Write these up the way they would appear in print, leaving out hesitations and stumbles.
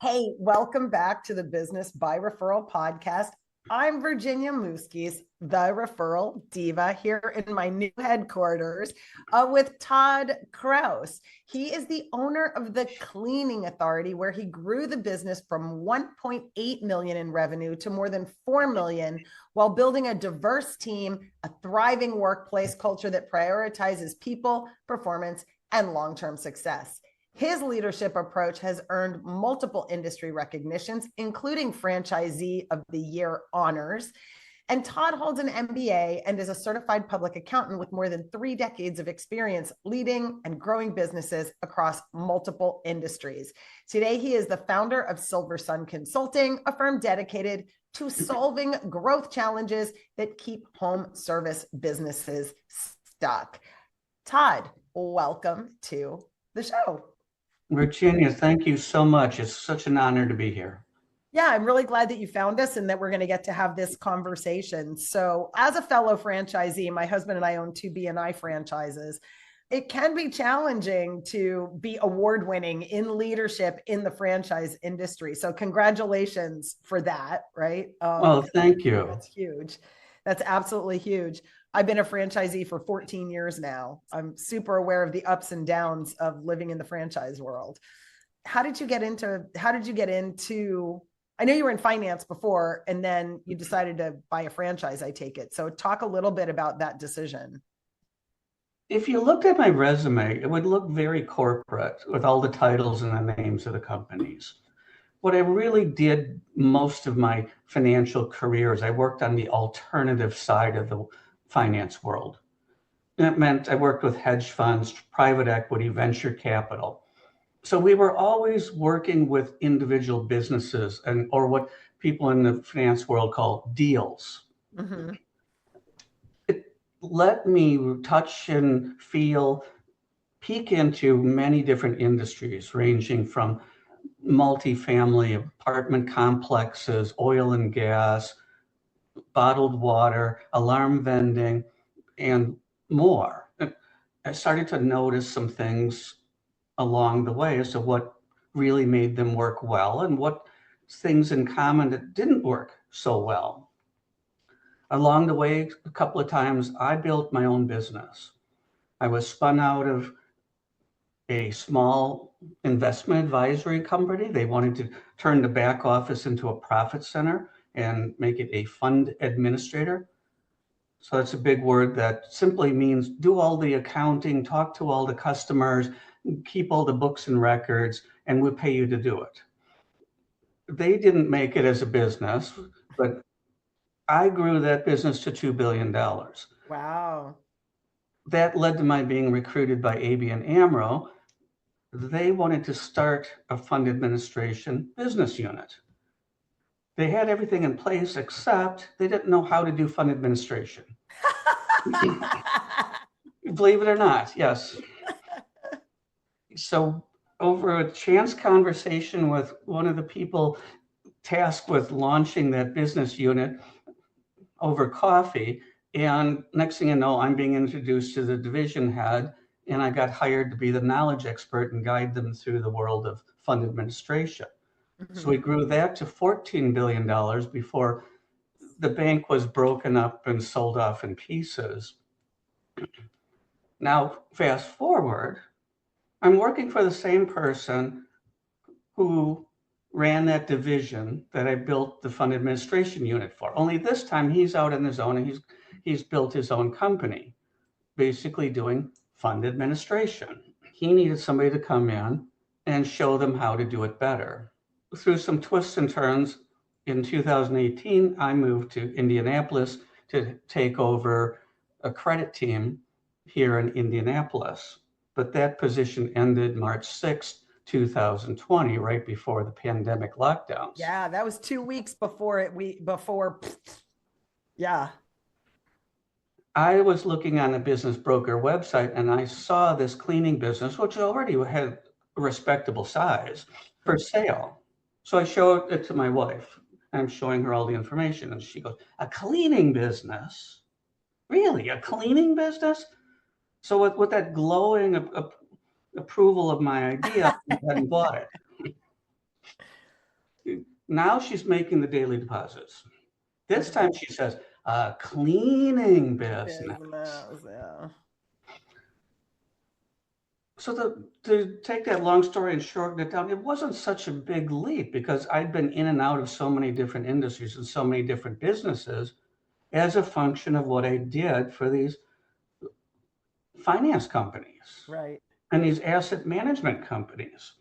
Hey, welcome back to the Business by Referral Podcast. I'm Virginia Muzquiz, the Referral Diva, here in my new headquarters with Todd Krause. He is the owner of the Cleaning Authority, where he grew the business from 1.8 million in revenue to more than 4 million while building a diverse team, a thriving workplace culture that prioritizes people, performance, and long-term success. His leadership approach has earned multiple industry recognitions, including Franchisee of the Year honors. And Todd holds an MBA and is a certified public accountant with more than 3 decades of experience leading and growing businesses across multiple industries. Today, he is the founder of Silver Sun Consulting, a firm dedicated to solving growth challenges that keep home service businesses stuck. Todd, welcome to the show. Virginia, thank you so much. It's such an honor to be here. Yeah, I'm really glad that you found us and that we're going to get to have this conversation. So as a fellow franchisee, my husband and I own 2 B&I franchises. It can be challenging to be award-winning in leadership in the franchise industry. So congratulations for that, right? Thank you. That's huge. That's absolutely huge. I've been a franchisee for 14 years now. I'm super aware of the ups and downs of living in the franchise world. How did you get into, I know you were in finance before, and then you decided to buy a franchise, I take it. So talk a little bit about that decision. If you looked at my resume, it would look very corporate with all the titles and the names of the companies. What I really did most of my financial career is I worked on the alternative side of the finance world. That meant I worked with hedge funds, private equity, venture capital. So we were always working with individual businesses or what people in the finance world call deals. Mm-hmm. It let me touch and feel, peek into many different industries, ranging from multifamily apartment complexes, oil and gas, bottled water, alarm vending, and more. I started to notice some things along the way as to what really made them work well and what things in common that didn't work so well. Along the way, a couple of times, I built my own business. I was spun out of a small investment advisory company. They wanted to turn the back office into a profit center and make it a fund administrator. So that's a big word that simply means do all the accounting, talk to all the customers, keep all the books and records, and we'll pay you to do it. They didn't make it as a business, but I grew that business to $2 billion. Wow. That led to my being recruited by ABN AMRO. They wanted to start a fund administration business unit. They had everything in place, except they didn't know how to do fund administration. Believe it or not, yes. So over a chance conversation with one of the people tasked with launching that business unit over coffee, and next thing you know, I'm being introduced to the division head, and I got hired to be the knowledge expert and guide them through the world of fund administration. Mm-hmm. So we grew that to $14 billion before the bank was broken up and sold off in pieces. Now, fast forward, I'm working for the same person who ran that division that I built the fund administration unit for. Only this time he's out on his own and he's built his own company, basically doing fund administration. He needed somebody to come in and show them how to do it better. Through some twists and turns, in 2018, I moved to Indianapolis to take over a credit team here in Indianapolis. But that position ended March 6th, 2020, right before the pandemic lockdowns. Yeah, that was 2 weeks before yeah. I was looking on a business broker website and I saw this cleaning business, which already had a respectable size, for sale. So I showed it to my wife. I'm showing her all the information and she goes, "A cleaning business? Really, a cleaning business?" So with that glowing approval of my idea, I hadn't bought it. Now she's making the daily deposits. This time she says, cleaning business. Yeah. So to take that long story and shorten it down, it wasn't such a big leap because I'd been in and out of so many different industries and so many different businesses as a function of what I did for these finance companies Right. and these asset management companies.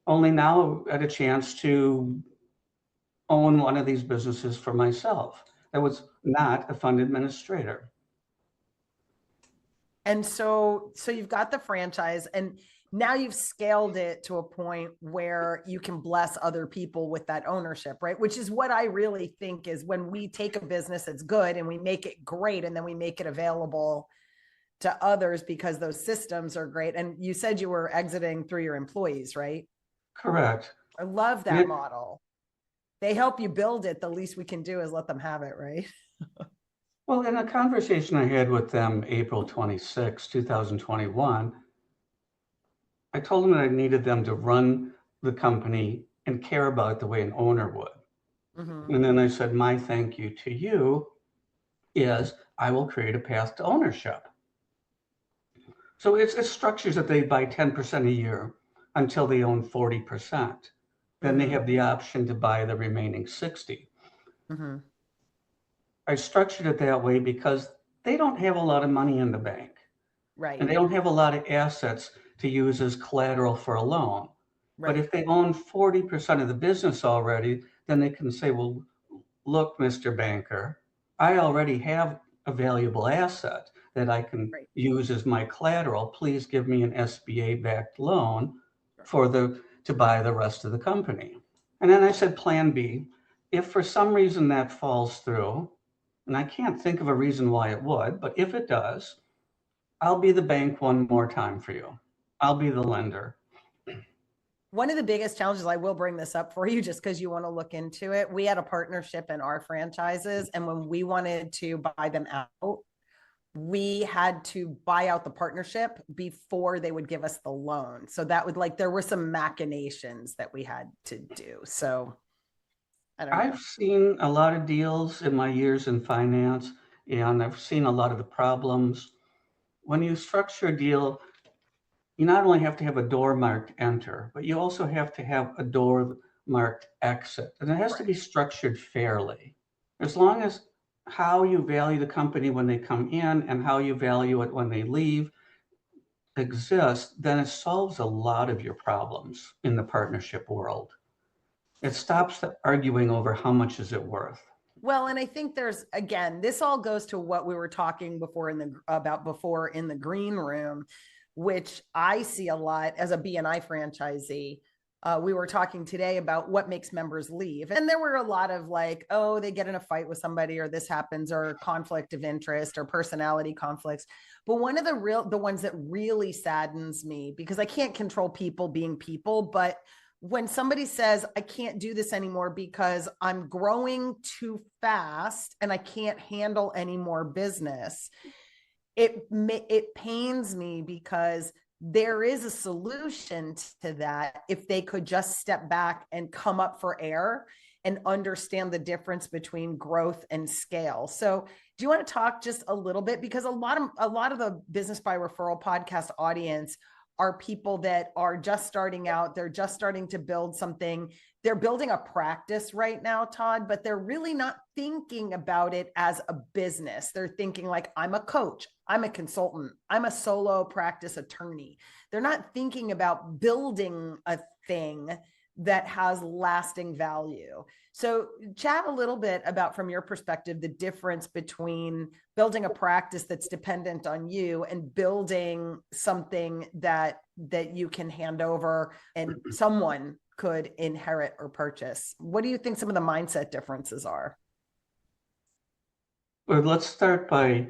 Only now I had a chance to own one of these businesses for myself. I was not a fund administrator. And so you've got the franchise, and now you've scaled it to a point where you can bless other people with that ownership, right? Which is what I really think is when we take a business that's good and we make it great, and then we make it available to others because those systems are great. And you said you were exiting through your employees, right? Correct. I love that model. They help you build it. The least we can do is let them have it, right? Well, in a conversation I had with them April 26, 2021, I told them that I needed them to run the company and care about it the way an owner would. Mm-hmm. And then I said, my thank you to you is I will create a path to ownership. So it's structures that they buy 10% a year until they own 40%. Then they have the option to buy the remaining 60. Mm-hmm. I structured it that way because they don't have a lot of money in the bank. Right. And they don't have a lot of assets to use as collateral for a loan. Right. But if they own 40% of the business already, then they can say, well, look, Mr. Banker, I already have a valuable asset that I can use as my collateral. Please give me an SBA-backed loan to buy the rest of the company. And then I said, plan B, if for some reason that falls through, and I can't think of a reason why it would, but if it does, I'll be the bank one more time for you. I'll be the lender. One of the biggest challenges, I will bring this up for you just because you want to look into it. We had a partnership in our franchises, and when we wanted to buy them out, we had to buy out the partnership before they would give us the loan. So that would there were some machinations that we had to do. So I don't know. I've seen a lot of deals in my years in finance, and I've seen a lot of the problems. When you structure a deal, you not only have to have a door marked enter, but you also have to have a door marked exit. And it has to be structured fairly. As long as how you value the company when they come in and how you value it when they leave exists, then it solves a lot of your problems in the partnership world. It stops the arguing over how much is it worth. Well, and I think there's, again, this all goes to what we were talking before in the green room, which I see a lot as a BNI franchisee. We were talking today about what makes members leave. And there were a lot of they get in a fight with somebody, or this happens, or conflict of interest, or personality conflicts. But one of the ones that really saddens me, because I can't control people being people, but when somebody says, I can't do this anymore because I'm growing too fast and I can't handle any more business, it pains me, because there is a solution to that if they could just step back and come up for air and understand the difference between growth and scale. So do you want to talk just a little bit, because a lot of the Business by Referral podcast audience are people that are just starting out. They're just starting to build something. They're building a practice right now, Todd, but they're really not thinking about it as a business. They're thinking I'm a coach, I'm a consultant, I'm a solo practice attorney. They're not thinking about building a thing that has lasting value. So chat a little bit about, from your perspective, the difference between building a practice that's dependent on you and building something that you can hand over and someone could inherit or purchase. What do you think some of the mindset differences are? Well, let's start by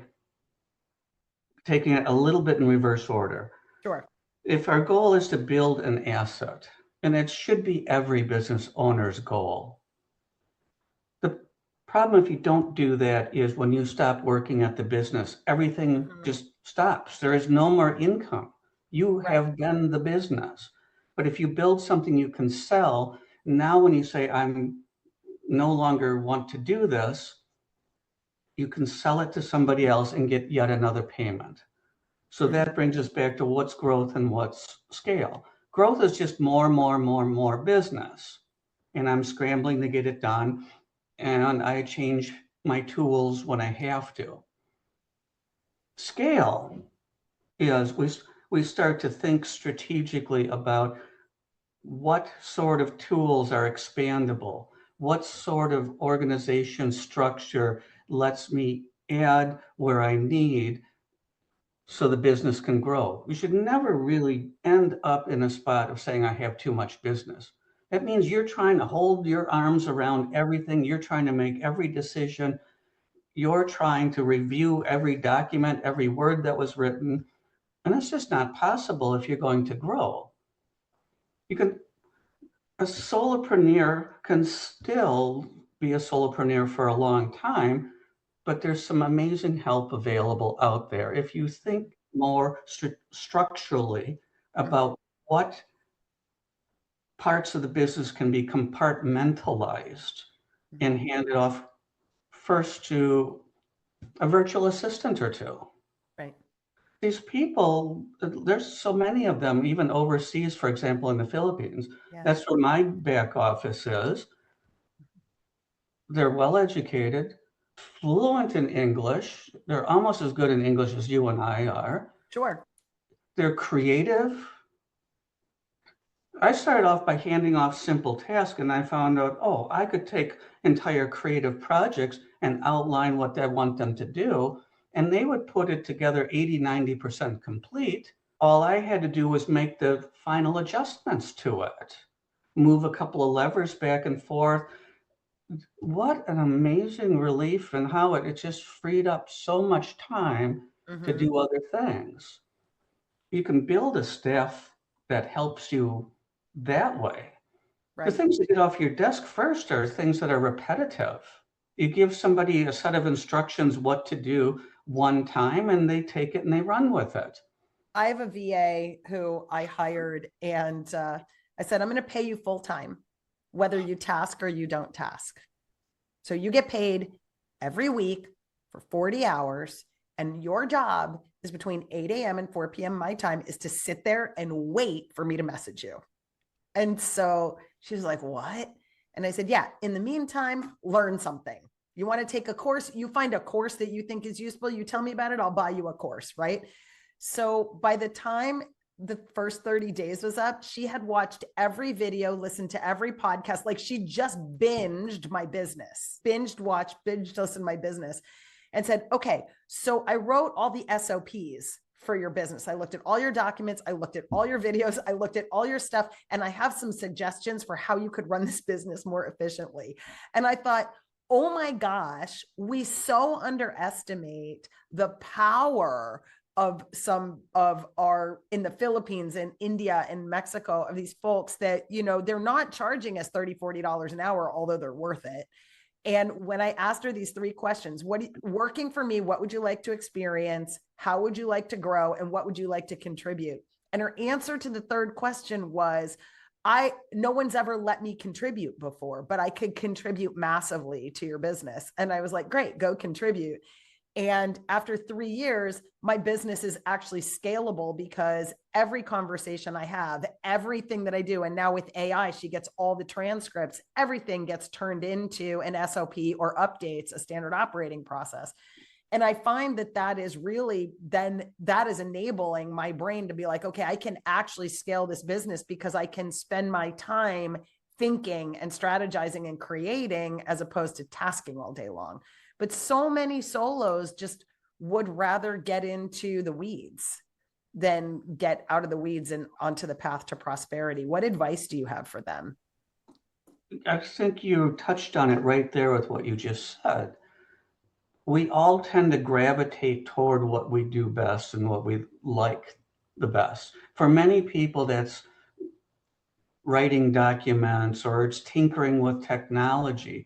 taking it a little bit in reverse order. Sure. If our goal is to build an asset, and it should be every business owner's goal, the problem if you don't do that is when you stop working at the business, everything just stops. There is no more income. You have been the business. But if you build something you can sell Now, when you say, I'm no longer want to do this, you can sell it to somebody else and get yet another payment. So that brings us back to what's growth and what's scale. Growth is just more business. And I'm scrambling to get it done. And I change my tools when I have to. Scale is we start to think strategically about what sort of tools are expandable, what sort of organization structure lets me add where I need so the business can grow. We should never really end up in a spot of saying I have too much business. That means you're trying to hold your arms around everything. You're trying to make every decision. You're trying to review every document, every word that was written. And that's just not possible if you're going to grow. A solopreneur can still be a solopreneur for a long time, but there's some amazing help available out there. If you think more structurally about what parts of the business can be compartmentalized and handed off first to a virtual assistant or two. Right. These people, there's so many of them, even overseas, for example, in the Philippines. Yeah. That's where my back office is. They're well educated, fluent in English. They're almost as good in English as you and I are. Sure. They're creative. I started off by handing off simple tasks, and I found out, I could take entire creative projects and outline what I want them to do, and they would put it together 80-90% complete. All I had to do was make the final adjustments to it, move a couple of levers back and forth. What an amazing relief, and how it just freed up so much time to do other things. You can build a staff that helps you that way. Right. The things that get off your desk first are things that are repetitive. You give somebody a set of instructions what to do one time, and they take it and they run with it. I have a VA who I hired, and I said, I'm going to pay you full time, whether you task or you don't task. So you get paid every week for 40 hours, and your job is between 8 a.m. and 4 p.m. my time is to sit there and wait for me to message you. And so she was like, what? And I said, yeah, in the meantime, learn something. You want to take a course, you find a course that you think is useful, you tell me about it, I'll buy you a course, right? So by the time the first 30 days was up, she had watched every video, listened to every podcast. Like, she just binged my business, binged listen my business, and said, okay, so I wrote all the SOPs for your business. I looked at all your documents. I looked at all your videos. I looked at all your stuff. And I have some suggestions for how you could run this business more efficiently. And I thought, oh my gosh, we so underestimate the power of some of our, in the Philippines and India and Mexico, of these folks that, they're not charging us $30, $40 an hour, although they're worth it. And when I asked her these 3 questions, working for me, what would you like to experience? How would you like to grow? And what would you like to contribute? And her answer to the 3rd question was, no one's ever let me contribute before, but I could contribute massively to your business. And I was like, great, go contribute. And after 3 years, my business is actually scalable, because every conversation I have, everything that I do, and now with AI, she gets all the transcripts, everything gets turned into an SOP or updates a standard operating process. And I find that is really, then that is enabling my brain to be like, okay, I can actually scale this business because I can spend my time thinking and strategizing and creating, as opposed to tasking all day long. But so many solos just would rather get into the weeds than get out of the weeds and onto the path to prosperity. What advice do you have for them? I think you touched on it right there with what you just said. We all tend to gravitate toward what we do best and what we like the best. For many people, that's writing documents, or it's tinkering with technology.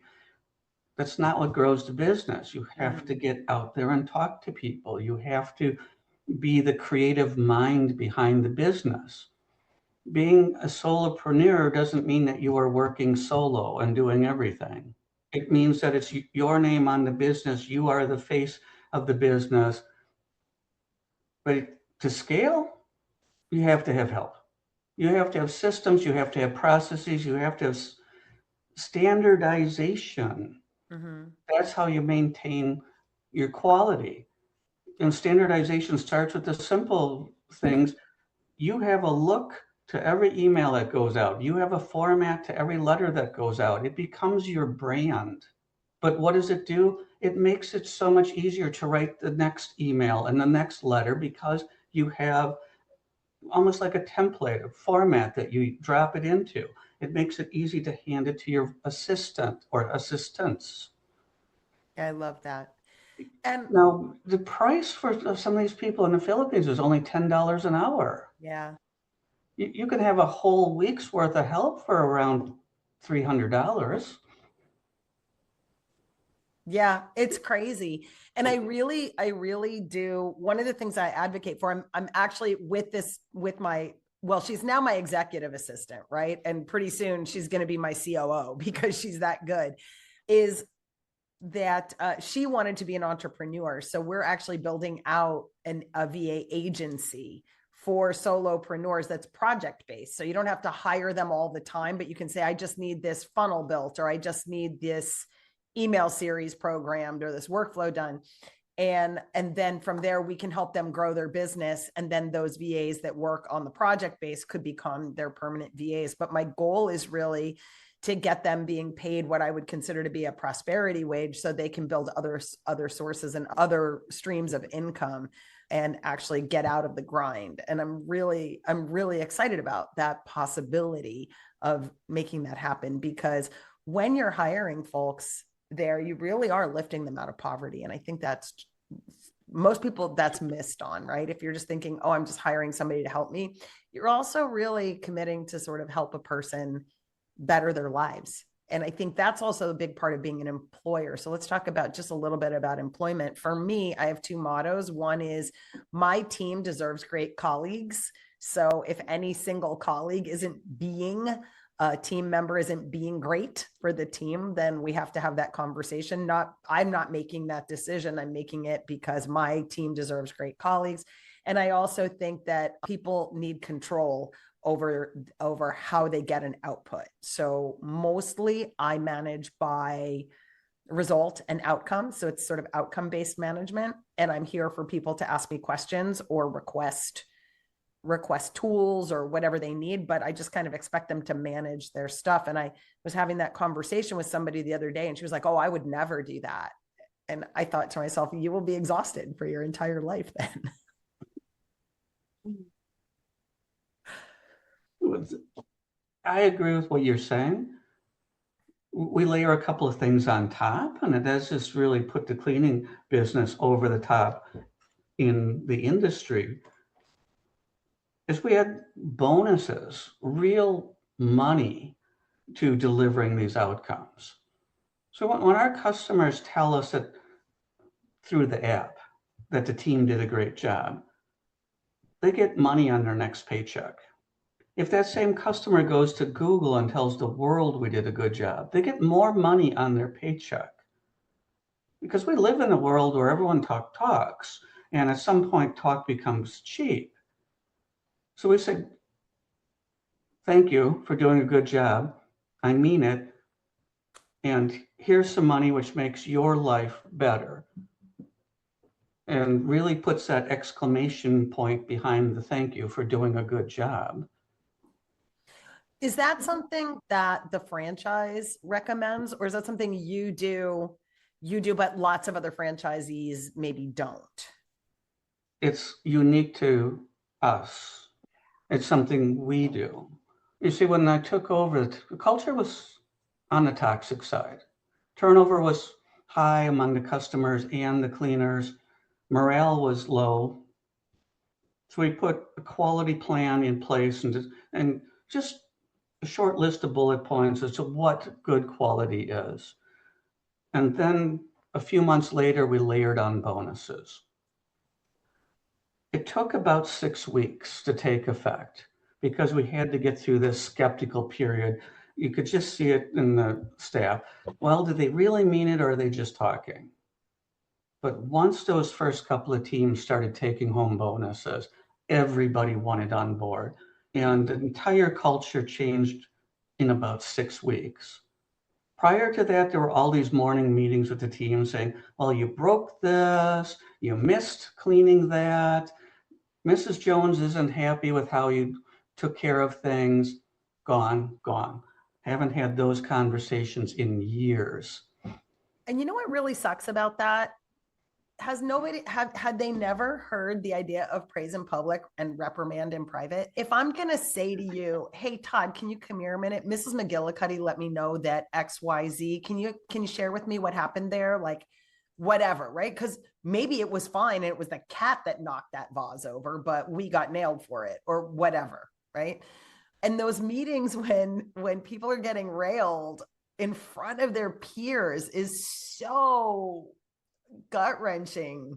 That's not what grows the business. You have to get out there and talk to people. You have to be the creative mind behind the business. Being a solopreneur doesn't mean that you are working solo and doing everything. It means that it's your name on the business. You are the face of the business. But to scale, you have to have help. You have to have systems. You have to have processes. You have to have standardization. Mm-hmm. That's how you maintain your quality. And standardization starts with the simple things. You have a look to every email that goes out. You have a format to every letter that goes out. It becomes your brand. But what does it do? It makes it so much easier to write the next email and the next letter because you have almost like a template, a format that you drop it into. It makes it easy to hand it to your assistant or assistants. I love that. And Now, the price for some of these people in the Philippines is only $10 an hour. yeah, You can have a whole week's worth of help for around $300. yeah, it's crazy. And I really do. One of the things I advocate for, I'm actually with my, well, she's now my executive assistant, right? And pretty soon she's going to be my COO because she's that good, is that she wanted to be an entrepreneur. So we're actually building out a VA agency for solopreneurs that's project based. So you don't have to hire them all the time, but you can say, I just need this funnel built, or I just need this email series programmed, or this workflow done. And then from there, we can help them grow their business. And then those VAs that work on the project base could become their permanent VAs. But my goal is really to get them being paid what I would consider to be a prosperity wage, so they can build other sources and other streams of income and actually get out of the grind. And I'm really excited about that possibility of making that happen, because when you're hiring folks there, you really are lifting them out of poverty. And I think that's most people, that's missed on, right? If you're just thinking, oh, I'm just hiring somebody to help me, you're also really committing to sort of help a person better their lives. And I think that's also a big part of being an employer. So let's talk about just a little bit about employment. For me, I have two mottos. One is my team deserves great colleagues. So if any single colleague isn't being a team member, isn't being great for the team, then we have to have that conversation. I'm not making that decision. I'm making it because my team deserves great colleagues. And I also think that people need control over how they get an output. So mostly I manage by result and outcome. So it's sort of outcome-based management. And I'm here for people to ask me questions or request tools or whatever they need, but I just kind of expect them to manage their stuff. And I was having that conversation with somebody the other day, and she was like, oh, I would never do that. And I thought to myself, you will be exhausted for your entire life then. I agree with what you're saying. We layer a couple of things on top, and it has just really put the cleaning business over the top in the industry. Is we had bonuses, real money to delivering these outcomes. So when our customers tell us that through the app that the team did a great job, they get money on their next paycheck. If that same customer goes to Google and tells the world we did a good job, they get more money on their paycheck. Because we live in a world where everyone talks, and at some point talk becomes cheap. So we say, thank you for doing a good job. I mean it. And here's some money which makes your life better. And really puts that exclamation point behind the thank you for doing a good job. Is that something that the franchise recommends, or is that something you do, but lots of other franchisees maybe don't? It's unique to us. It's something we do. You see, when I took over, the culture was on the toxic side. Turnover was high among the customers and the cleaners. Morale was low. So we put a quality plan in place and just a short list of bullet points as to what good quality is. And then a few months later, we layered on bonuses. It took about 6 weeks to take effect because we had to get through this skeptical period. You could just see it in the staff. Well, do they really mean it, or are they just talking? But once those first couple of teams started taking home bonuses, everybody wanted on board. And the entire culture changed in about 6 weeks. Prior to that, there were all these morning meetings with the team saying, well, you broke this, you missed cleaning that, Mrs. Jones isn't happy with how you took care of things. Gone. Haven't had those conversations in years. And you know what really sucks about that? Had they never heard the idea of praise in public and reprimand in private? If I'm going to say to you, hey, Todd, can you come here a minute? Mrs. McGillicuddy let me know that XYZ. Can you share with me what happened there? Like, whatever, right? Because maybe it was fine and it was the cat that knocked that vase over, but we got nailed for it or whatever, right? And those meetings when people are getting railed in front of their peers is so gut-wrenching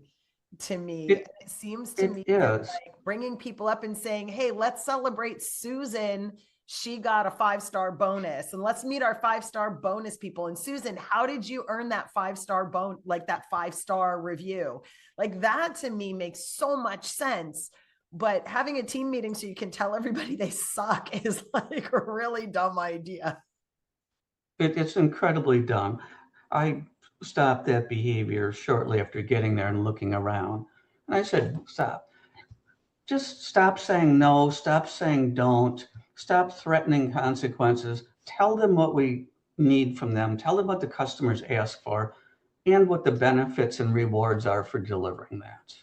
to me. It seems to me that, like, bringing people up and saying, hey, let's celebrate Susan, she got a 5-star bonus, and let's meet our 5-star bonus people. And Susan, how did you earn that 5-star that 5-star review? Like, that to me makes so much sense. But having a team meeting so you can tell everybody they suck is like a really dumb idea. It's incredibly dumb. I stopped that behavior shortly after getting there and looking around. And I said, stop. Just stop saying no, stop saying don't, stop threatening consequences. Tell them what we need from them. Tell them what the customers ask for and what the benefits and rewards are for delivering that.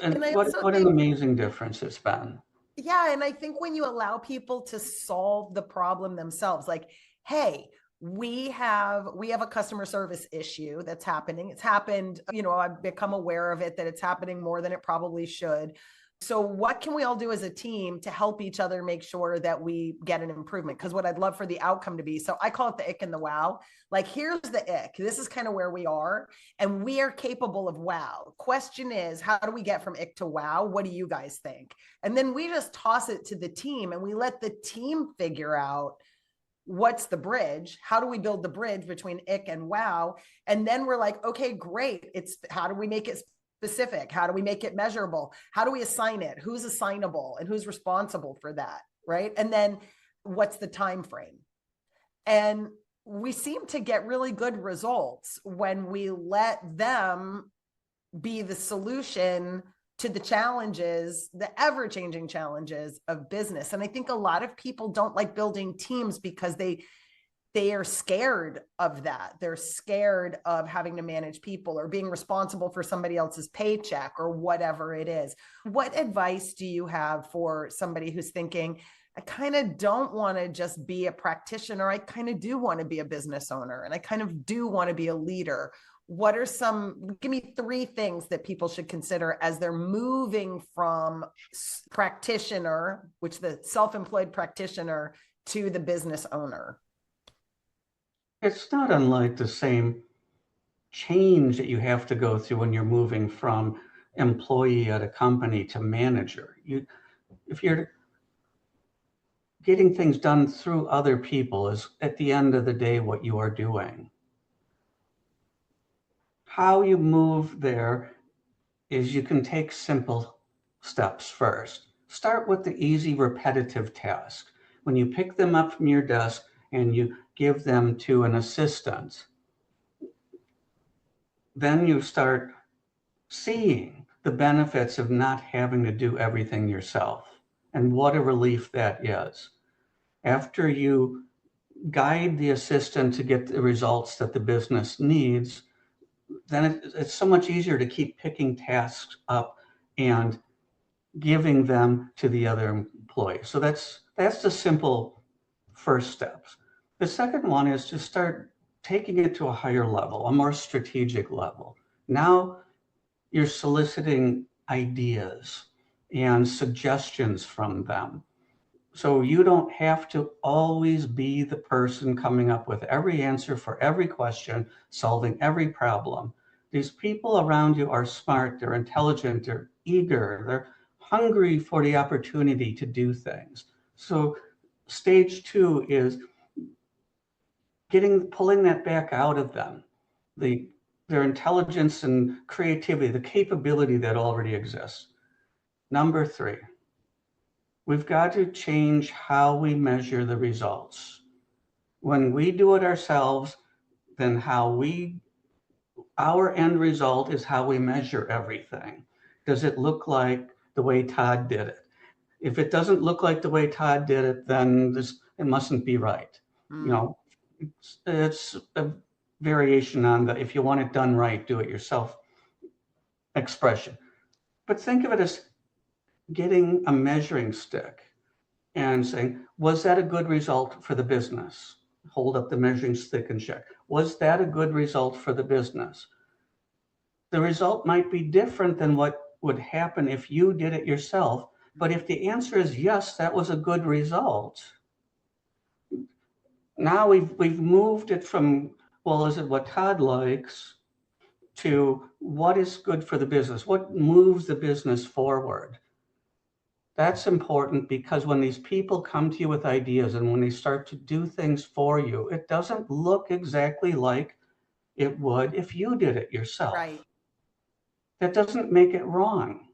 And what an amazing difference it's been. Yeah, and I think when you allow people to solve the problem themselves, like, hey, we have a customer service issue that's happening. It's happened, I've become aware of it, that it's happening more than it probably should. So what can we all do as a team to help each other make sure that we get an improvement? Because what I'd love for the outcome to be, so I call it the ick and the wow. Like, here's the ick. This is kind of where we are, and we are capable of wow. Question is, how do we get from ick to wow? What do you guys think? And then we just toss it to the team and we let the team figure out what's the bridge? How do we build the bridge between ick and wow? And then we're like, okay, great. It's how do we make it specific? How do we make it measurable? How do we assign it? Who's assignable and who's responsible for that, right? And then what's the time frame? And we seem to get really good results when we let them be the solution to the challenges, the ever-changing challenges of business. And I think a lot of people don't like building teams because they are scared of that. They're scared of having to manage people or being responsible for somebody else's paycheck or whatever it is. What advice do you have for somebody who's thinking, I kind of don't want to just be a practitioner. I kind of do want to be a business owner, and I kind of do want to be a leader. What are give me 3 things that people should consider as they're moving from practitioner, which the self-employed practitioner, to the business owner? It's not unlike the same change that you have to go through when you're moving from employee at a company to manager. If you're getting things done through other people is at the end of the day what you are doing. How you move there is you can take simple steps first. Start with the easy repetitive task. When you pick them up from your desk and you give them to an assistant, then you start seeing the benefits of not having to do everything yourself and what a relief that is. After you guide the assistant to get the results that the business needs, then it's so much easier to keep picking tasks up and giving them to the other employees. So that's the simple first steps. The second one is to start taking it to a higher level, a more strategic level. Now you're soliciting ideas and suggestions from them. So you don't have to always be the person coming up with every answer for every question, solving every problem. These people around you are smart, they're intelligent, they're eager, they're hungry for the opportunity to do things. So stage 2 is pulling that back out of them, their intelligence and creativity, the capability that already exists. Number 3, we've got to change how we measure the results. When we do it ourselves, then our end result is how we measure everything. Does it look like the way Todd did it? If it doesn't look like the way Todd did it, then it mustn't be right. You know, it's a variation on the if you want it done right, do it yourself expression. But think of it as getting a measuring stick and saying, was that a good result for the business? Hold up the measuring stick and check. Was that a good result for the business? The result might be different than what would happen if you did it yourself. But if the answer is yes, that was a good result, now we've moved it from, well, is it what Todd likes, to what is good for the business? What moves the business forward? That's important, because when these people come to you with ideas and when they start to do things for you, it doesn't look exactly like it would if you did it yourself. Right. That doesn't make it wrong.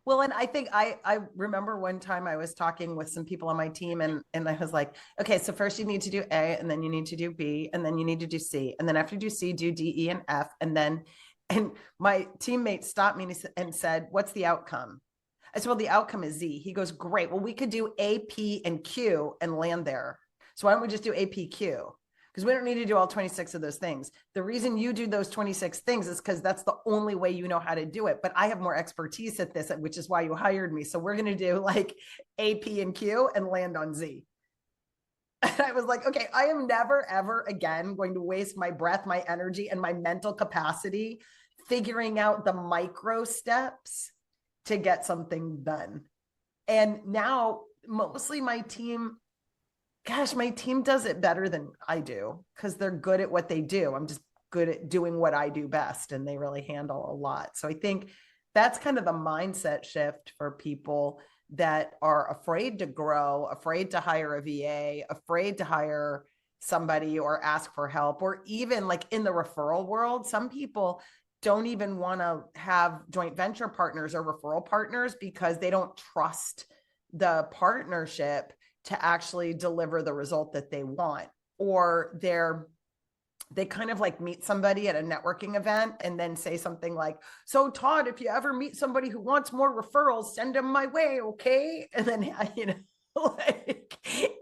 Well, and I think I remember one time I was talking with some people on my team and I was like, okay, so first you need to do A, and then you need to do B, and then you need to do C. And then after you do C, do D, E, and F. And my teammate stopped me and said, what's the outcome? I said, well, the outcome is Z. He goes, great. Well, we could do A, P, and Q and land there. So why don't we just do A, P, Q? Because we don't need to do all 26 of those things. The reason you do those 26 things is because that's the only way you know how to do it. But I have more expertise at this, which is why you hired me. So we're going to do like A, P, and Q and land on Z. And I was like, okay, I am never, ever again going to waste my breath, my energy, and my mental capacity figuring out the micro steps to get something done. And now mostly my team does it better than I do because they're good at what they do. I'm just good at doing what I do best, and they really handle a lot. So I think that's kind of the mindset shift for people that are afraid to grow, afraid to hire a VA, afraid to hire somebody or ask for help, or even like in the referral world, some people don't even want to have joint venture partners or referral partners because they don't trust the partnership to actually deliver the result that they want. Or they kind of like meet somebody at a networking event and then say something like, so Todd, if you ever meet somebody who wants more referrals, send them my way. Okay. And then,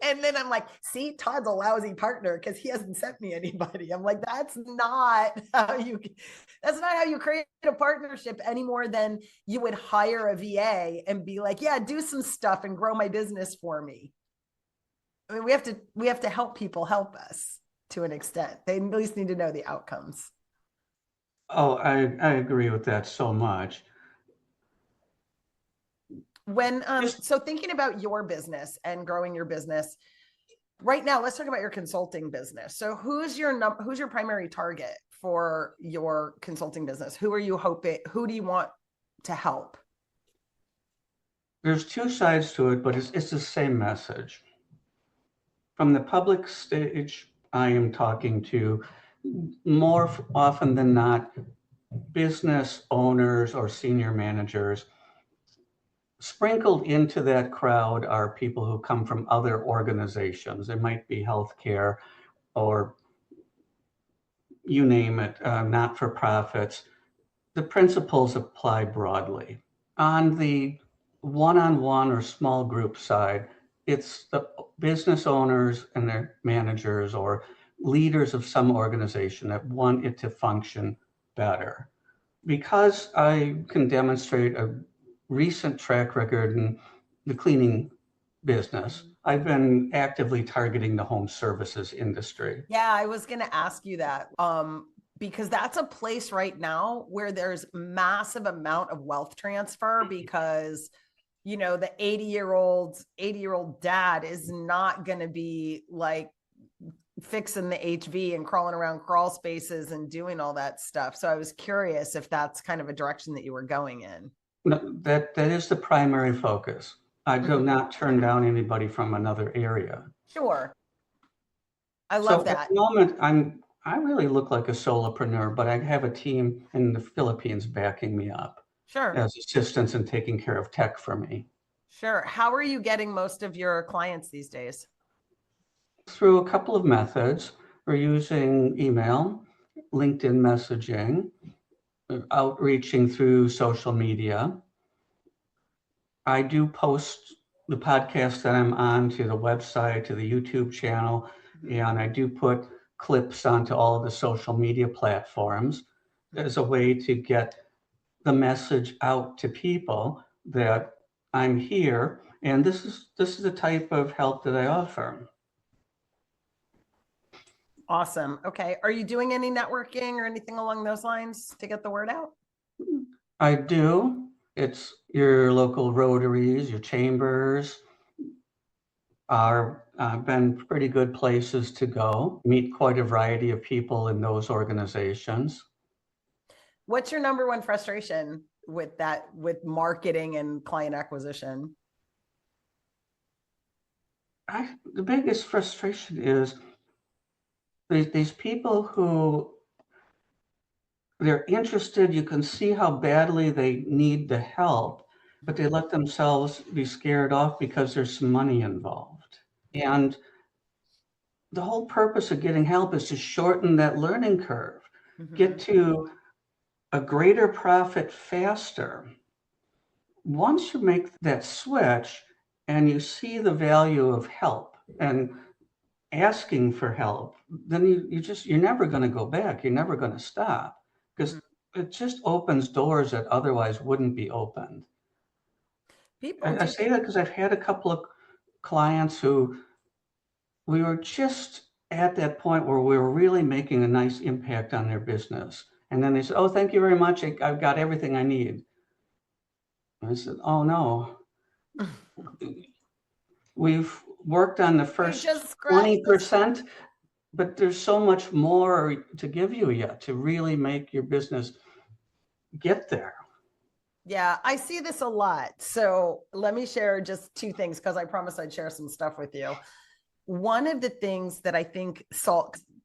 and then I'm like, see, Todd's a lousy partner because he hasn't sent me anybody. I'm like, that's not how you create a partnership any more than you would hire a VA and be like, yeah, do some stuff and grow my business for me. I mean, we have to help people help us to an extent. They at least need to know the outcomes. Oh, I agree with that so much. When so thinking about your business and growing your business right now, let's talk about your consulting business. So who's your primary target for your consulting business? Who do you want to help? There's two sides to it, but it's the same message. From the public stage, I am talking to, more often than not, business owners or senior managers. Sprinkled into that crowd are people who come from other organizations. It might be healthcare or you name it, not-for-profits. The principles apply broadly. On the one-on-one or small group side, it's the business owners and their managers or leaders of some organization that want it to function better. Because I can demonstrate a recent track record in the cleaning business, I've been actively targeting the home services industry. Yeah, I was going to ask you that because that's a place right now where there's massive amount of wealth transfer because the 80-year-old dad is not going to be like fixing the HV and crawling around crawl spaces and doing all that stuff. So I was curious if that's kind of a direction that you were going in. No, that is the primary focus. I do not turn down anybody from another area. Sure. I So love at that. the moment, I really look like a solopreneur, but I have a team in the Philippines backing me up Sure. as assistants and taking care of tech for me. Sure. How are you getting most of your clients these days? Through a couple of methods. We're using email, LinkedIn messaging, outreaching through social media. I do post the podcast that I'm on to the website, to the YouTube channel, and I do put clips onto all of the social media platforms as a way to get the message out to people that I'm here, and this is the type of help that I offer. Awesome. Okay. Are you doing any networking or anything along those lines to get the word out? I do. It's your local rotaries, your chambers are been pretty good places to go. Meet quite a variety of people in those organizations. What's your number one frustration with that, with marketing and client acquisition? The biggest frustration is these people who they're interested, you can see how badly they need the help, but they let themselves be scared off because there's some money involved. And the whole purpose of getting help is to shorten that learning curve, get to a greater profit faster. Once you make that switch and you see the value of help and asking for help, then you're never going to go back. You're never going to stop because it just opens doors that otherwise wouldn't be opened. I say that because I've had a couple of clients who we were just at that point where we were really making a nice impact on their business. And then they said, "Oh, thank you very much. I've got everything I need." And I said, "Oh, no. We've worked on the first 20%, but there's so much more to give you yet to really make your business get there." Yeah, I see this a lot. So let me share just two things because I promised I'd share some stuff with you. One of the things that I think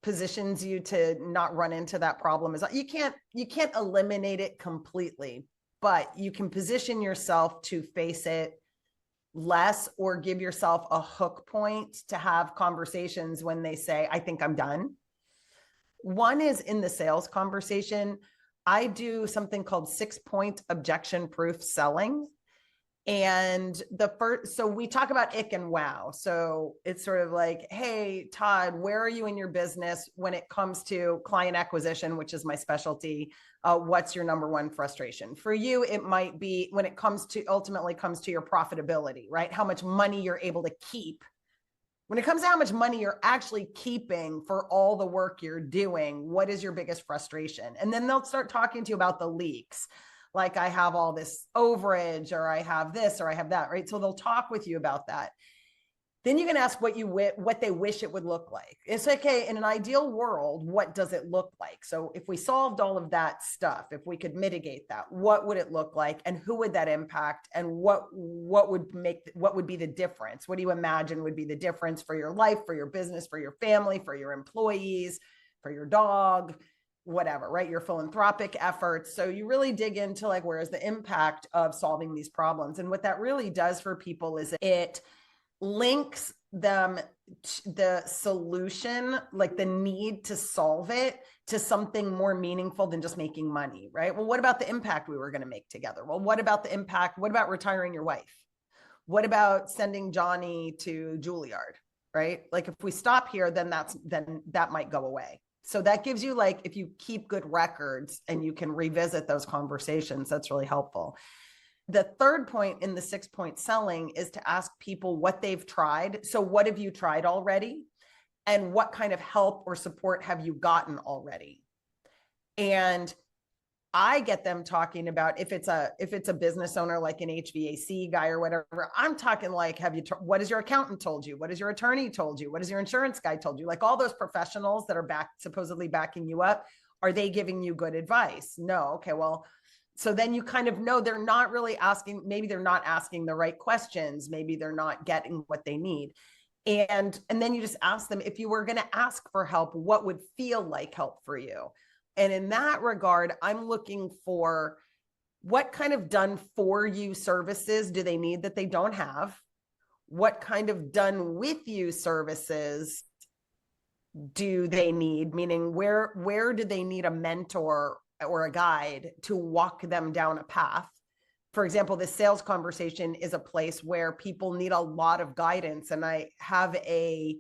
positions you to not run into that problem is you can't eliminate it completely, but you can position yourself to face it less or give yourself a hook point to have conversations when they say, "I think I'm done." One is in the sales conversation. I do something called 6-point objection proof selling. And so we talk about ick and wow. So it's sort of like, "Hey, Todd, where are you in your business when it comes to client acquisition, which is my specialty? What's your number one frustration?" For you, it might be when it ultimately comes to your profitability, right? How much money you're able to keep. When it comes to how much money you're actually keeping for all the work you're doing, what is your biggest frustration? And then they'll start talking to you about the leaks. Like, "I have all this overage, or I have this, or I have that," right? So they'll talk with you about that. Then you can ask what they wish it would look like. It's like, "Okay, in an ideal world, what does it look like? So if we solved all of that stuff, if we could mitigate that, what would it look like? And who would that impact? And what would be the difference? What do you imagine would be the difference for your life, for your business, for your family, for your employees, for your dog?" Whatever, right? Your philanthropic efforts. So you really dig into like, where is the impact of solving these problems? And what that really does for people is it links them the solution, like the need to solve it, to something more meaningful than just making money, right? Well, what about the impact we were going to make together? Well, what about the impact? What about retiring your wife? What about sending Johnny to Juilliard, right? Like, if we stop here, then that might go away. So that gives you, like, if you keep good records and you can revisit those conversations, that's really helpful. The third point in the 6-point selling is to ask people what they've tried. So what have you tried already? And what kind of help or support have you gotten already? And I get them talking about, if it's a business owner, like an HVAC guy or whatever, I'm talking like, what has your accountant told you? What has your attorney told you? What has your insurance guy told you? Like, all those professionals that are supposedly backing you up, are they giving you good advice? No. Okay, well, So then you kind of know they're not really asking, maybe they're not asking the right questions. Maybe they're not getting what they need. And then you just ask them, if you were going to ask for help, what would feel like help for you? And in that regard, I'm looking for what kind of done for you services do they need that they don't have? What kind of done with you services do they need? Meaning where do they need a mentor or a guide to walk them down a path? For example, this sales conversation is a place where people need a lot of guidance. And I have an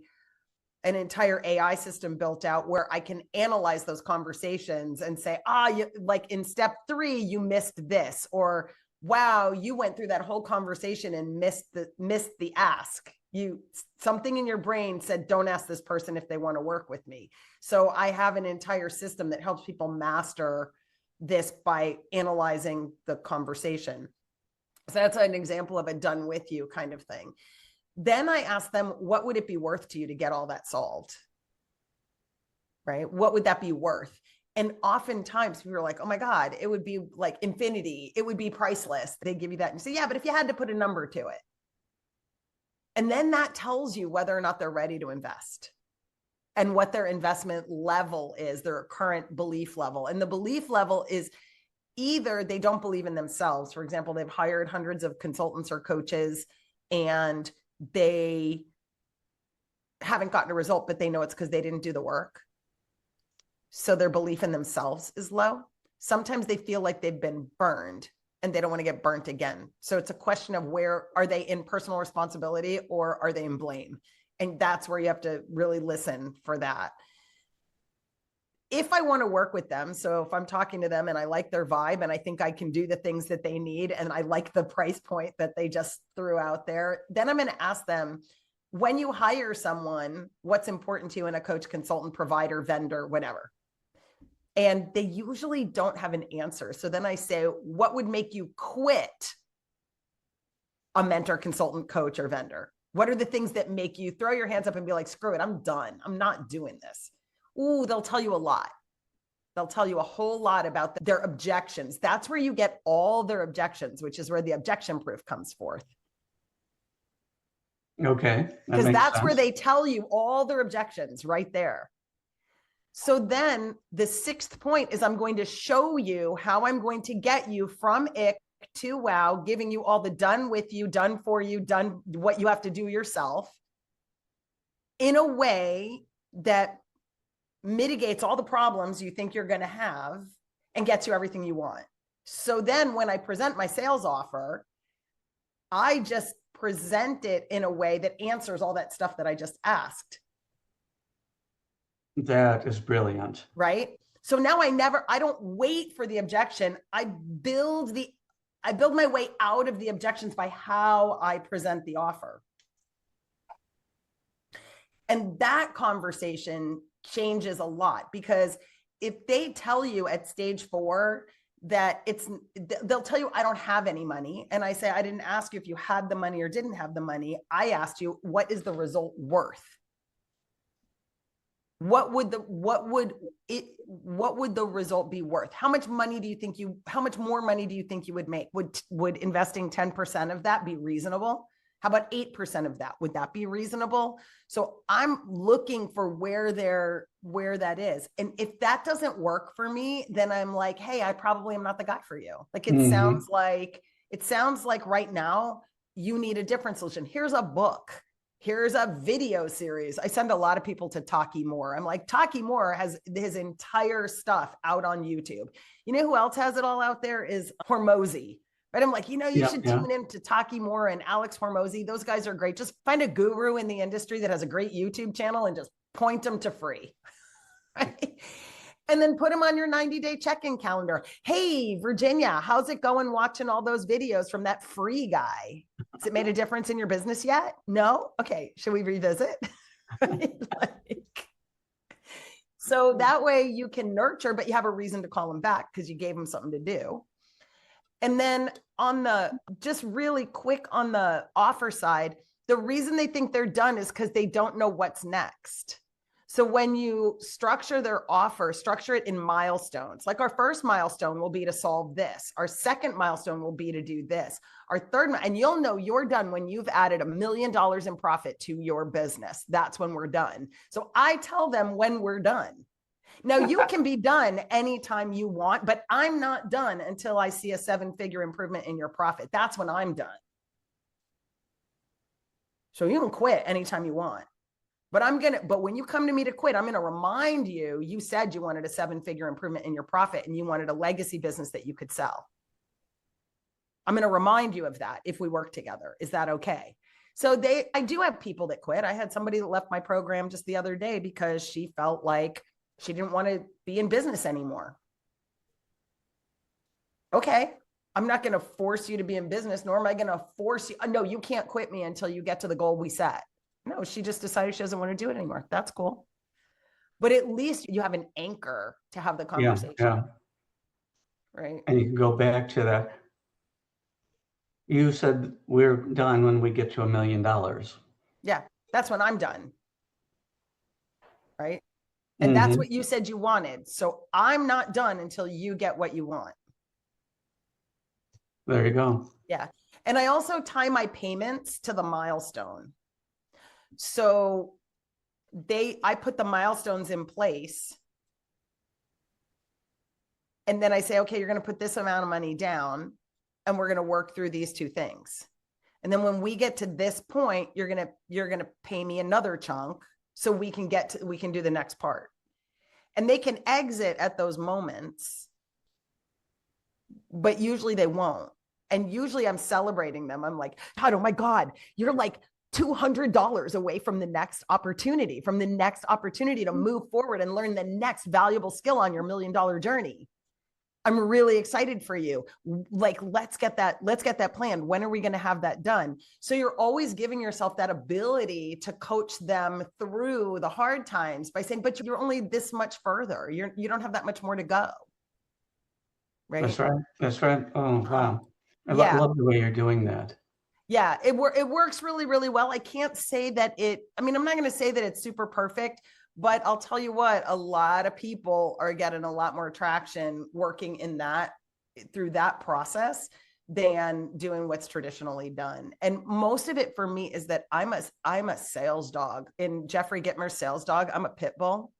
entire AI system built out where I can analyze those conversations and say, like in step 3, you missed this, or wow, you went through that whole conversation and missed the ask. Something in your brain said, don't ask this person if they want to work with me. So I have an entire system that helps people master this by analyzing the conversation. So that's an example of a done with you kind of thing. Then I ask them, what would it be worth to you to get all that solved? Right? What would that be worth? And oftentimes people are like, oh my God, it would be like infinity. It would be priceless. They give you that and you say, yeah, but if you had to put a number to it. And then that tells you whether or not they're ready to invest and what their investment level is, their current belief level. And the belief level is either they don't believe in themselves. For example, they've hired hundreds of consultants or coaches and they haven't gotten a result, but they know it's because they didn't do the work. So their belief in themselves is low. Sometimes they feel like they've been burned and they don't want to get burnt again. So it's a question of where are they in personal responsibility or are they in blame? And that's where you have to really listen for that. If I want to work with them, so if I'm talking to them and I like their vibe and I think I can do the things that they need and I like the price point that they just threw out there, then I'm going to ask them, when you hire someone, what's important to you in a coach, consultant, provider, vendor, whatever? And they usually don't have an answer. So then I say, what would make you quit a mentor, consultant, coach, or vendor? What are the things that make you throw your hands up and be like, screw it, I'm done. I'm not doing this. Ooh, they'll tell you a lot. They'll tell you a whole lot about their objections. That's where you get all their objections, which is where the objection proof comes forth. Okay. Because that's where they tell you all their objections right there. So then the 6th point is I'm going to show you how I'm going to get you from ick to wow, giving you all the done with you, done for you, done what you have to do yourself in a way that mitigates all the problems you think you're going to have and gets you everything you want. So then when I present my sales offer, I just present it in a way that answers all that stuff that I just asked. That is brilliant. Right? So now I don't wait for the objection. I build my way out of the objections by how I present the offer. And that conversation changes a lot, because if they tell you at stage 4 that they'll tell you, I don't have any money. And I say, I didn't ask you if you had the money or didn't have the money. I asked you, what is the result worth? What would the result be worth? How much more money do you think you would make? Would investing 10% of that be reasonable? How about 8% of that? Would that be reasonable? So I'm looking for where that is. And if that doesn't work for me, then I'm like, hey, I probably am not the guy for you. Like it sounds like right now you need a different solution. Here's a book. Here's a video series. I send a lot of people to Taki Moore. I'm like, Taki Moore has his entire stuff out on YouTube. You know who else has it all out there is Hormozy. Right? I'm like, you should tune in to Taki Moore and Alex Hormozy. Those guys are great. Just find a guru in the industry that has a great YouTube channel and just point them to free. Right? And then put them on your 90-day check-in calendar. Hey, Virginia, how's it going watching all those videos from that free guy? Has it made a difference in your business yet? No? Okay, should we revisit? So that way you can nurture, but you have a reason to call them back because you gave them something to do. And then just really quick on the offer side, the reason they think they're done is because they don't know what's next. So when you structure their offer, structure it in milestones. Like our first milestone will be to solve this. Our second milestone will be to do this. Our third, and you'll know you're done when you've added $1 million in profit to your business. That's when we're done. So I tell them when we're done. Now you can be done anytime you want, but I'm not done until I see a 7-figure improvement in your profit. That's when I'm done. So you can quit anytime you want. But when you come to me to quit, I'm going to remind you, you said you wanted a 7-figure improvement in your profit and you wanted a legacy business that you could sell. I'm going to remind you of that if we work together. Is that okay? So I do have people that quit. I had somebody that left my program just the other day because she felt like she didn't want to be in business anymore. Okay. I'm not going to force you to be in business, nor am I going to force you. No, you can't quit me until you get to the goal we set. No, she just decided she doesn't want to do it anymore. That's cool. But at least you have an anchor to have the conversation. Yeah. Right. And you can go back to that. You said we're done when we get to $1 million. Yeah. That's when I'm done. Right. And that's what you said you wanted. So I'm not done until you get what you want. There you go. Yeah. And I also tie my payments to the milestone. So I put the milestones in place. And then I say, okay, you're going to put this amount of money down and we're going to work through these 2 things. And then when we get to this point, you're going to pay me another chunk so we can do the next part. And they can exit at those moments, but usually they won't. And usually I'm celebrating them. I'm like, God, oh my God, you're like $200 away from the next opportunity to move forward and learn the next valuable skill on your $1 million journey. I'm really excited for you. Like, let's get that planned. When are we going to have that done? So you're always giving yourself that ability to coach them through the hard times by saying, but you're only this much further. You don't have that much more to go. Right. That's right. Oh, wow. I love the way you're doing that. Yeah, it works really, really well. I can't say that I'm not going to say that it's super perfect, but I'll tell you what, a lot of people are getting a lot more traction working through that process than doing what's traditionally done. And most of it for me is that I'm a sales dog. In Jeffrey Gitmer's Sales Dog, I'm a pit bull.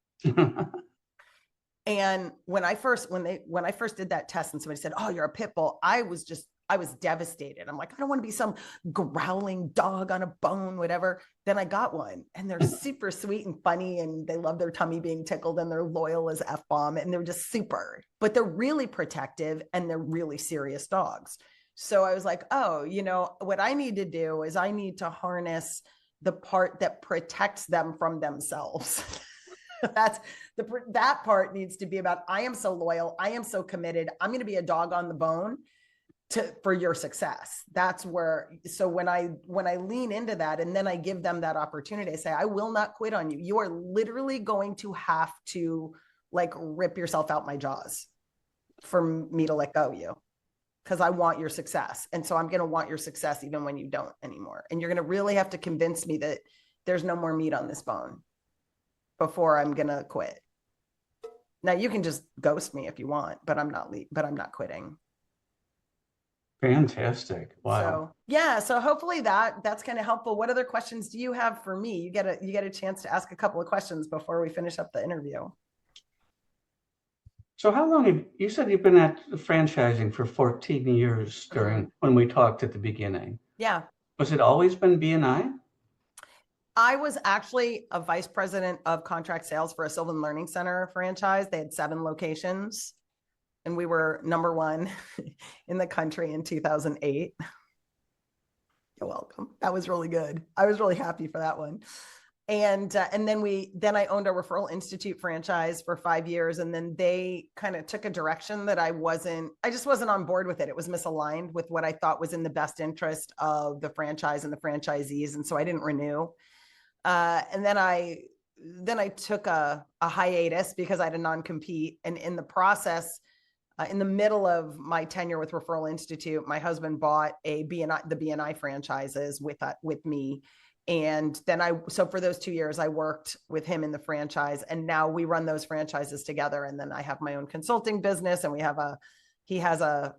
And when I first did that test and somebody said, "Oh, you're a pit bull," I was devastated. I'm like, I don't want to be some growling dog on a bone, whatever. Then I got one and they're super sweet and funny and they love their tummy being tickled and they're loyal as F-bomb and they're just super, but they're really protective and they're really serious dogs. So I was like, oh, what I need to do is I need to harness the part that protects them from themselves. That part needs to be about, I am so loyal. I am so committed. I'm going to be a dog on the bone for your success. That's where, so when I lean into that and then I give them that opportunity, I say, I will not quit on you. You are literally going to have to rip yourself out my jaws for me to let go of you. Because I want your success. And so I'm going to want your success even when you don't anymore. And you're going to really have to convince me that there's no more meat on this bone before I'm going to quit. Now you can just ghost me if you want, but I'm not quitting. Fantastic. Wow. So hopefully that's kind of helpful. What other questions do you have for me? You get a chance to ask a couple of questions before we finish up the interview. So how long you said you've been at franchising for 14 years when we talked at the beginning? Yeah. Was it always been B&I? I was actually a vice president of contract sales for a Sylvan Learning Center franchise. They had 7 locations and we were number 1 in the country in 2008. You're welcome. That was really good. I was really happy for that one. And then I owned a Referral Institute franchise for 5 years. And then they kind of took a direction that I just wasn't on board with it. It was misaligned with what I thought was in the best interest of the franchise and the franchisees. And so I didn't renew. And then I took a hiatus because I had a non-compete. And in the process, in the middle of my tenure with Referral Institute, my husband bought the B&I franchises with me. And then so for those 2 years, I worked with him in the franchise, and now we run those franchises together. And then I have my own consulting business, and he has a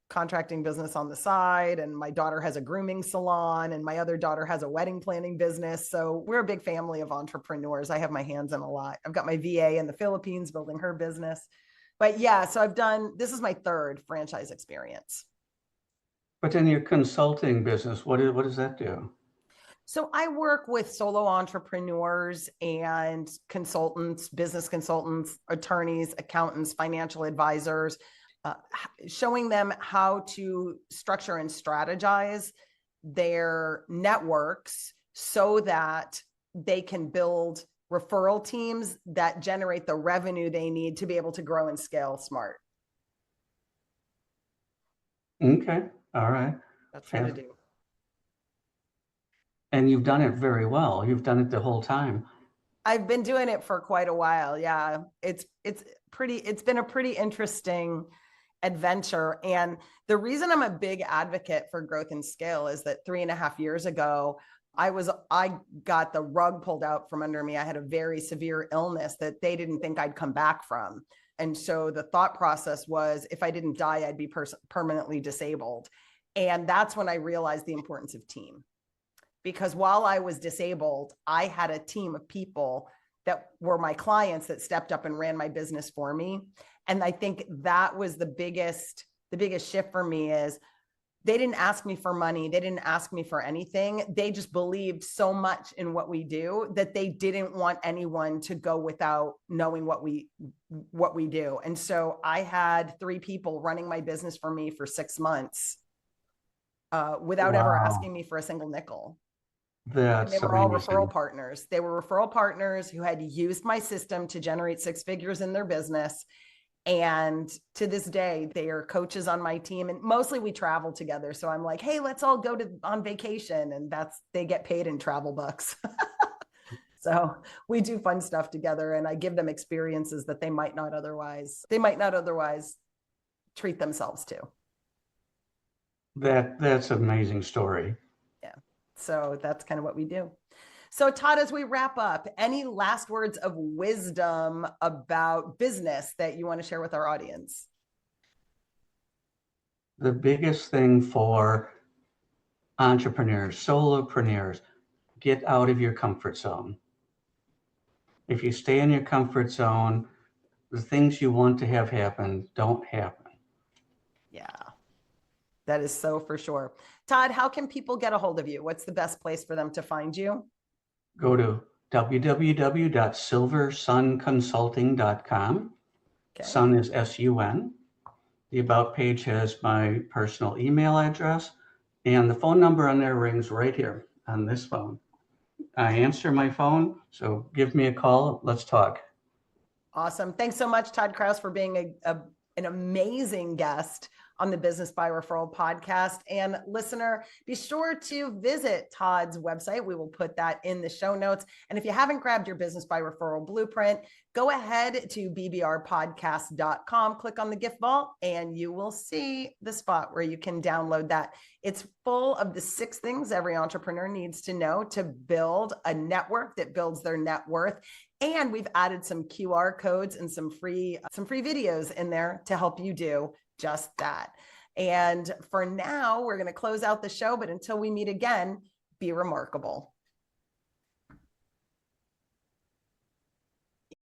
contracting business on the side, and my daughter has a grooming salon, and my other daughter has a wedding planning business. So we're a big family of entrepreneurs. I have my hands in a lot. I've got my VA in the Philippines building her business. But yeah, so this is my third franchise experience. But in your consulting business, what does that do? So I work with solo entrepreneurs and consultants, business consultants, attorneys, accountants, financial advisors, showing them how to structure and strategize their networks so that they can build referral teams that generate the revenue they need to be able to grow and scale smart. Okay. All right. That's what I do. And you've done it very well. You've done it the whole time. I've been doing it for quite a while. Yeah. It's been a pretty interesting adventure. And the reason I'm a big advocate for growth and scale is that 3.5 years ago, I got the rug pulled out from under me. I had a very severe illness that they didn't think I'd come back from. And so the thought process was, if I didn't die, I'd be permanently disabled. And that's when I realized the importance of team. Because while I was disabled, I had a team of people that were my clients that stepped up and ran my business for me. And I think that was the biggest shift for me is they didn't ask me for money. They didn't ask me for anything. They just believed so much in what we do that they didn't want anyone to go without knowing what we do. And so I had 3 people running my business for me for 6 months without ever asking me for a single nickel. That's they were all referral partners. They were referral partners who had used my system to generate 6 figures in their business. And to this day, they are coaches on my team, and mostly we travel together. So I'm like, hey, let's all go on vacation. And they get paid in travel bucks. So we do fun stuff together, and I give them experiences that they might not otherwise treat themselves to. That's an amazing story. Yeah. So that's kind of what we do. So Todd, as we wrap up, any last words of wisdom about business that you want to share with our audience? The biggest thing for entrepreneurs, solopreneurs, get out of your comfort zone. If you stay in your comfort zone, the things you want to have happen don't happen. Yeah, that is so for sure. Todd, how can people get a hold of you? What's the best place for them to find you? Go to www.silversunconsulting.com. Okay. Sun is S-U-N. The About page has my personal email address, and the phone number on there rings right here on this phone. I answer my phone, so give me a call. Let's talk. Awesome. Thanks so much, Todd Krause, for being an amazing guest on the Business by Referral podcast. And listener, be sure to visit Todd's website. We will put that in the show notes. And if you haven't grabbed your Business by Referral blueprint, go ahead to bbrpodcast.com, click on the gift vault, and you will see the spot where you can download that. It's full of the 6 things every entrepreneur needs to know to build a network that builds their net worth. And we've added some QR codes and some free videos in there to help you do just that. And for now, we're going to close out the show, but until we meet again, be remarkable.